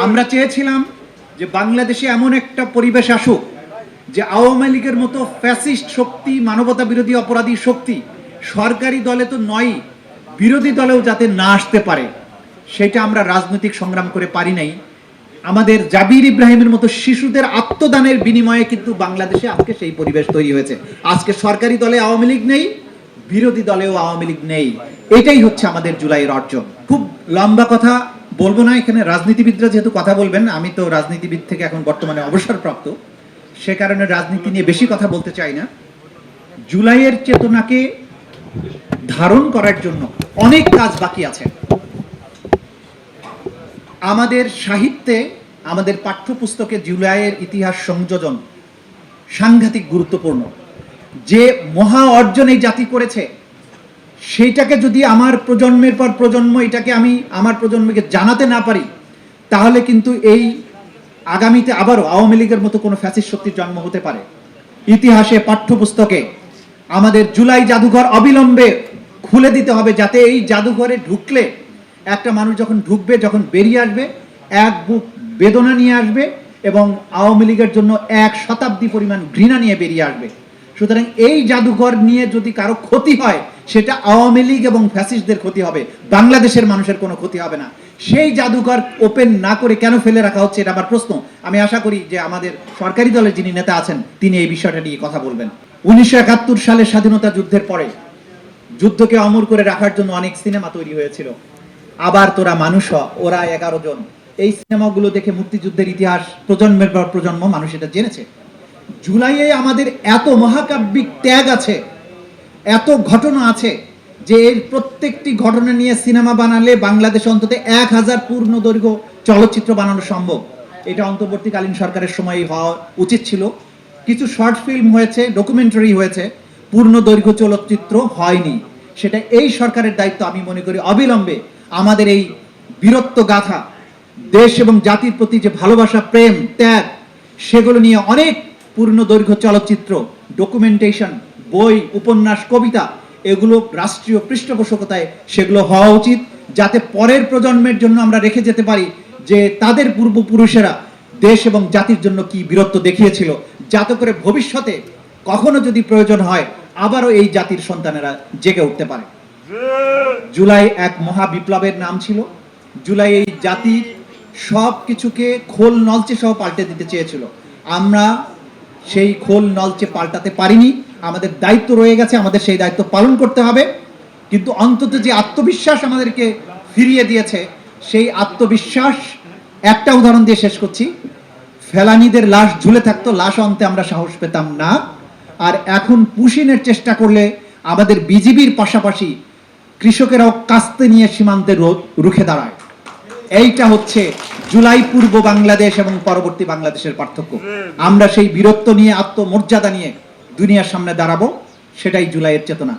আমরা চেয়েছিলাম যে বাংলাদেশে এমন একটা পরিবেশ আসুক যে আওয়ামী লীগের মতো ফ্যাসিস্ট শক্তি, মানবতা বিরোধী অপরাধী শক্তি সরকারি দলে তো নয়, বিরোধী দলেও যাতে না আসতে পারে, সেটা আমরা রাজনৈতিক সংগ্রাম করে পারি নাই। আমাদের জাবির ইব্রাহিমের মতো শিশুদের আত্মদানের বিনিময়ে কিন্তু বাংলাদেশে আজকে সেই পরিবেশ তৈরি হয়েছে। আজকে সরকারি দলে আওয়ামী লীগ নেই, বিরোধী দলেও আওয়ামী লীগ নেই। এটাই হচ্ছে আমাদের জুলাইয়ের অর্জন। খুব লম্বা কথা বলবো না, এখানে রাজনীতিবিদরা যেহেতু কথা বলবেন, আমি তো রাজনীতিবিদ থেকে এখন বর্তমানে অবসরপ্রাপ্ত, সে কারণে রাজনীতি নিয়ে বেশি কথা বলতে চাই না। জুলাইয়ের চেতনাকে ধারণ করার জন্য অনেক কাজ বাকি আছে। আমাদের সাহিত্যে, আমাদের পাঠ্যপুস্তকে জুলাইয়ের ইতিহাস সংযোজন সাংঘাতিক গুরুত্বপূর্ণ। যে মহা অর্জন এই জাতি করেছে, সেইটাকে যদি আমার প্রজন্মের পর প্রজন্ম এটাকে আমি আমার প্রজন্মকে জানাতে না পারি, তাহলে কিন্তু এই আগামীতে আবারও আওয়ামী লীগের মতো কোনো ফ্যাসিস্ট শক্তির জন্ম হতে পারে। ইতিহাসে, পাঠ্যপুস্তকে আমাদের জুলাই জাদুঘর অবিলম্বে খুলে দিতে হবে, যাতে এই জাদুঘরে ঢুকলে একটা মানুষ যখন ঢুকবে, যখন বেরিয়ে আসবে, এক বুক বেদনা নিয়ে আসবে এবং আওয়ামী লীগের জন্য 1 শতাব্দী পরিমাণ ঘৃণা নিয়ে বেরিয়ে আসবে। সুতরাং এই জাদুঘর নিয়ে যদি কারো ক্ষতি হয়, সেটা আওয়ামী লীগ এবং ফ্যাসিস্টদের ক্ষতি হবে, বাংলাদেশের মানুষের কোনো ক্ষতি হবে না। সেই জাদুঘর ওপেন না করে কেন ফেলে রাখা হচ্ছে, এটা আমার প্রশ্ন। আমি আশা করি যে আমাদের সরকারি দলের যিনি নেতা আছেন, তিনি এই বিষয়টা নিয়ে কথা বলবেন। 1971 সালে স্বাধীনতা যুদ্ধের পরে যুদ্ধকে অমর করে রাখার জন্য অনেক সিনেমা তৈরি হয়েছিল। আবার তোরা মানুষ হ, ওরা 11 জন, এই সিনেমাগুলো দেখে মুক্তিযুদ্ধের ইতিহাস প্রজন্মের পর প্রজন্ম মানুষ এটা জেনেছে। জুলাইয়ে আমাদের এত মহাকাব্যিক ত্যাগ আছে, এত ঘটনা আছে, যে এর প্রত্যেকটি ঘটনা নিয়ে সিনেমা বানালে বাংলাদেশে অন্তত 1000 পূর্ণ দৈর্ঘ্য চলচ্চিত্র বানানো সম্ভব। এটা অন্তর্বর্তীকালীন সরকারের সময় হওয়া উচিত ছিল। কিছু শর্ট ফিল্ম হয়েছে, ডকুমেন্টারি হয়েছে, পূর্ণ দৈর্ঘ্য চলচ্চিত্র হয়নি। সেটা এই সরকারের দায়িত্ব। আমি মনে করি অবিলম্বে আমাদের এই বীরত্ব গাথা, দেশ এবং জাতির প্রতি যে ভালোবাসা, প্রেম, ত্যাগ, সেগুলো নিয়ে অনেক পূর্ণ দৈর্ঘ্য চলচ্চিত্র, ডকুমেন্টেশন, বই, উপন্যাস, কবিতা, এগুলো রাষ্ট্রীয় পৃষ্ঠপোষকতায় সেগুলো হওয়া উচিত, যাতে পরের প্রজন্মের জন্য আমরা রেখে যেতে পারি যে তাদের পূর্বপুরুষেরা দেশ এবং জাতির জন্য কি বীরত্ব দেখিয়েছিল, যাতে করে ভবিষ্যতে কখনো যদি প্রয়োজন হয় আবারও এই জাতির সন্তানেরা জেগে উঠতে পারে। জুলাই এক মহা বিপ্লবের নাম ছিল। জুলাই এই জাতির সব কিছুকে খোল নলচে সহ পাল্টে দিতে চেয়েছিল। আমরা সেই খোল নলচে পাল্টাতে পারিনি। আমাদের দায়িত্ব রয়ে গেছে, আমাদের সেই দায়িত্ব পালন করতে হবে। কিন্তু অন্তত যে আত্মবিশ্বাস আমাদেরকে ফিরিয়ে দিয়েছে, সেই আত্মবিশ্বাস, একটা উদাহরণ দিয়ে শেষ করছি। ফেলানীদের লাশ ঝুলে থাকতো, লাশ আনতে আমরা সাহস পেতাম না। আর এখন পুশিনের চেষ্টা করলে আমাদের বিজিবির পাশাপাশি কৃষকেরাও কাস্তে নিয়ে সীমান্তে রুখে দাঁড়ায়। এইটা হচ্ছে জুলাই পূর্ব বাংলাদেশ এবং পরবর্তী বাংলাদেশের পার্থক্য। আমরা সেই বীরত্ব নিয়ে, আত্মমর্যাদা নিয়ে দুনিয়ার সামনে দাঁড়াবো, সেটাই জুলাইয়ের চেতনা।